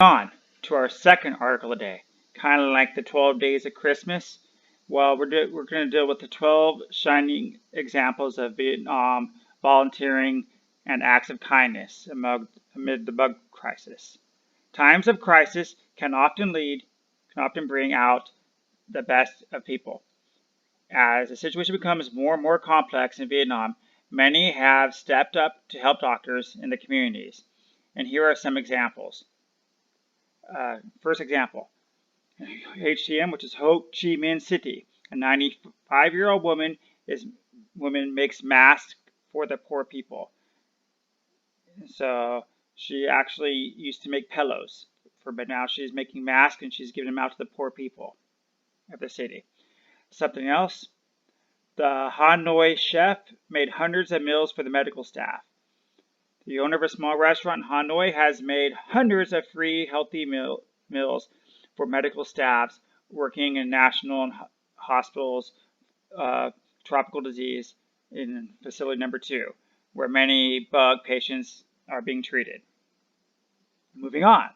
On to our second article today, kind of like the 12 days of Christmas. Well, we're going to deal with the 12 shining examples of Vietnam volunteering and acts of kindness amid the bug crisis. Times of crisis can often bring out the best of people. As the situation becomes more and more complex in Vietnam, many have stepped up to help doctors in the communities. And here are some examples. First example, HCM, which is Ho Chi Minh City. A 95-year-old woman makes masks for the poor people. So she actually used to make pillows, but now she's making masks and she's giving them out to the poor people of the city. Something else, the Hanoi chef made hundreds of meals for the medical staff. The owner of a small restaurant in Hanoi has made hundreds of free, healthy meals for medical staffs working in national hospitals, tropical disease in facility number 2, where many bug patients are being treated. Moving on.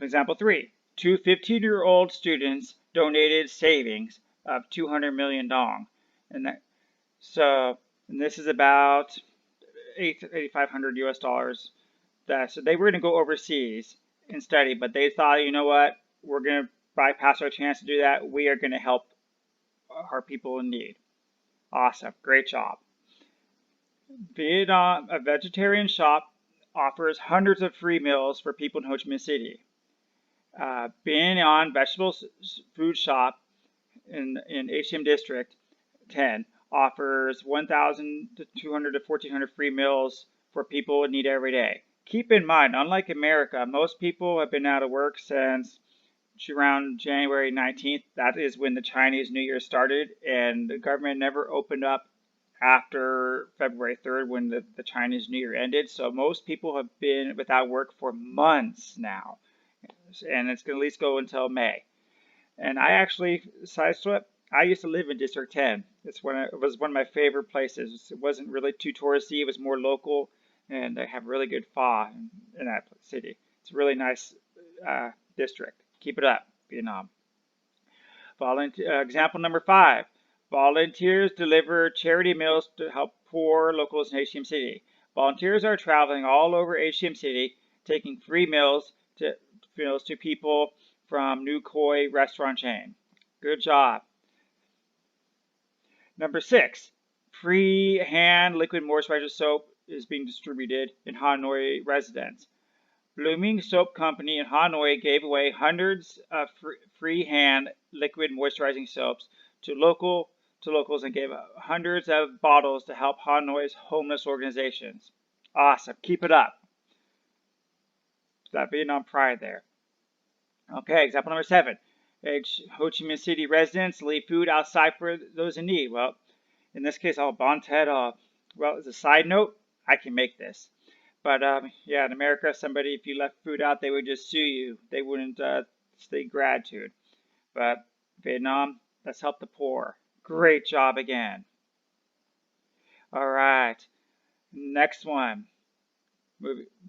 Example 3. Two 15-year-old students donated savings of 200 million dong. And this is about 8,500 US dollars. So they were going to go overseas and study, but they thought, you know what, we're going to bypass our chance to do that. We are going to help our people in need. Awesome. Great job. Vietnam, a vegetarian shop, offers hundreds of free meals for people in Ho Chi Minh City. Being on Vegetables Food Shop in HCM District 10 offers 1,200 to 1,400 free meals for people in need every day. Keep in mind, unlike America, most people have been out of work since around January 19th. That is when the Chinese New Year started, and the government never opened up after February 3rd when the Chinese New Year ended. So most people have been without work for months now, and it's going to at least go until May. And I actually, I used to live in District 10. It was one of my favorite places. It wasn't really too touristy. It was more local, and they have really good pho in that city. It's a really nice district. Keep it up, Vietnam. Example number 5. Volunteers deliver charity meals to help poor locals in HCM City. Volunteers are traveling all over HCM City, taking free meals to people from New Koi restaurant chain. Good job. Number 6, free hand liquid moisturizer soap is being distributed in Hanoi residents. Blooming Soap Company in Hanoi gave away hundreds of free hand liquid moisturizing soaps to locals and gave hundreds of bottles to help Hanoi's homeless organizations. Awesome. Keep it up. That Vietnam pride there. Okay, example number 7. Ho Chi Minh City residents leave food outside for those in need. Well, in this case, well, as a side note, I can make this. But yeah, in America, if you left food out, they would just sue you. They wouldn't state gratitude. But Vietnam, let's help the poor. Great job again. All right, next one.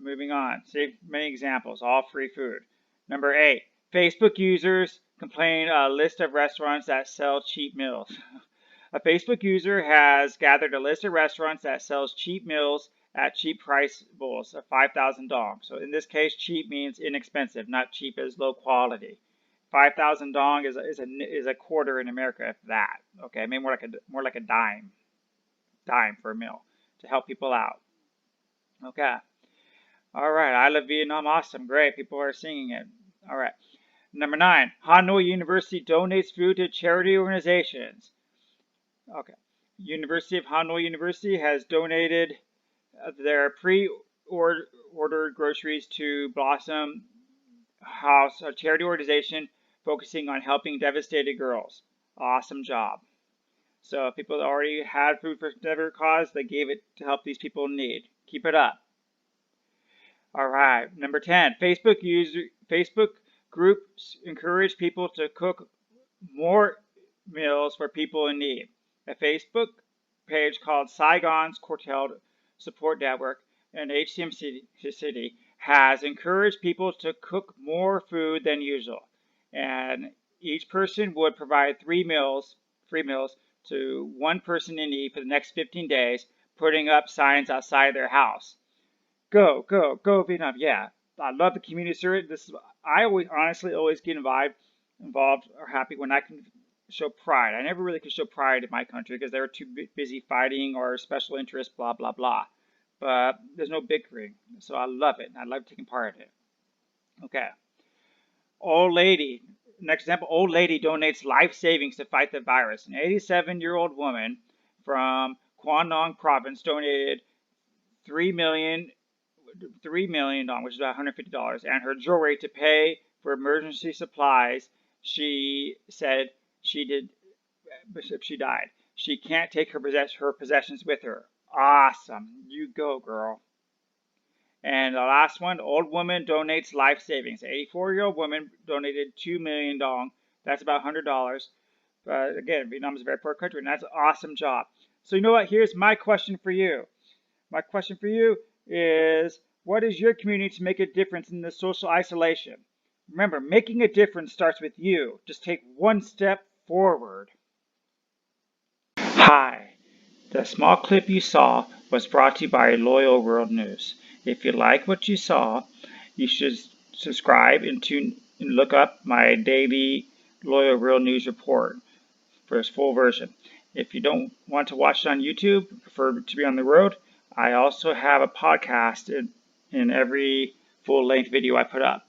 Moving on. See, many examples, all free food. Number 8. Facebook users complain a list of restaurants that sell cheap meals. A Facebook user has gathered a list of restaurants that sells cheap meals at cheap price bowls of 5,000 dong. So in this case, cheap means inexpensive, not cheap as low quality. 5,000 dong is a quarter in America, if that. Okay, maybe more like a dime for a meal to help people out. Okay. All right, I love Vietnam. Awesome, great. People are singing it. All right. Number 9, Hanoi University donates food to charity organizations. Okay. University of Hanoi University has donated their pre-ordered groceries to Blossom House, a charity organization focusing on helping devastated girls. Awesome job. So people that already had food for whatever cause, they gave it to help these people in need. Keep it up. All right, number 10. Facebook groups encourage people to cook more meals for people in need. A Facebook page called Saigon's Quartet Support Network in HCM City has encouraged people to cook more food than usual, and each person would provide free meals to one person in need for the next 15 days, putting up signs outside their house. Go, go, go Vietnam. Yeah. I love the community service. I always honestly always get involved or happy when I can show pride. I never really could show pride in my country because they were too busy fighting or special interests, blah blah blah. But there's no bickering, so I love it. I love taking part in it. Okay. Old lady. Next example, old lady donates life savings to fight the virus. An 87-year-old woman from Quang Nong province donated 3 million $3 million, which is about $150, and her jewelry to pay for emergency supplies. She said she did if she died. She can't take her possessions with her. Awesome. You go, girl. And the last one, old woman donates life savings. 84-year-old woman donated $2 million. That's about $100. But again, Vietnam is a very poor country, and that's an awesome job. So you know what? Here's my question for you. My question for you is, what is your community to make a difference in this social isolation? Remember, making a difference starts with you. Just take one step forward. Hi. The small clip you saw was brought to you by Loyal World News. If you like what you saw, you should subscribe and look up my daily Loyal World News report for its full version. If you don't want to watch it on YouTube, prefer to be on the road, I also have a podcast in every full-length video I put up.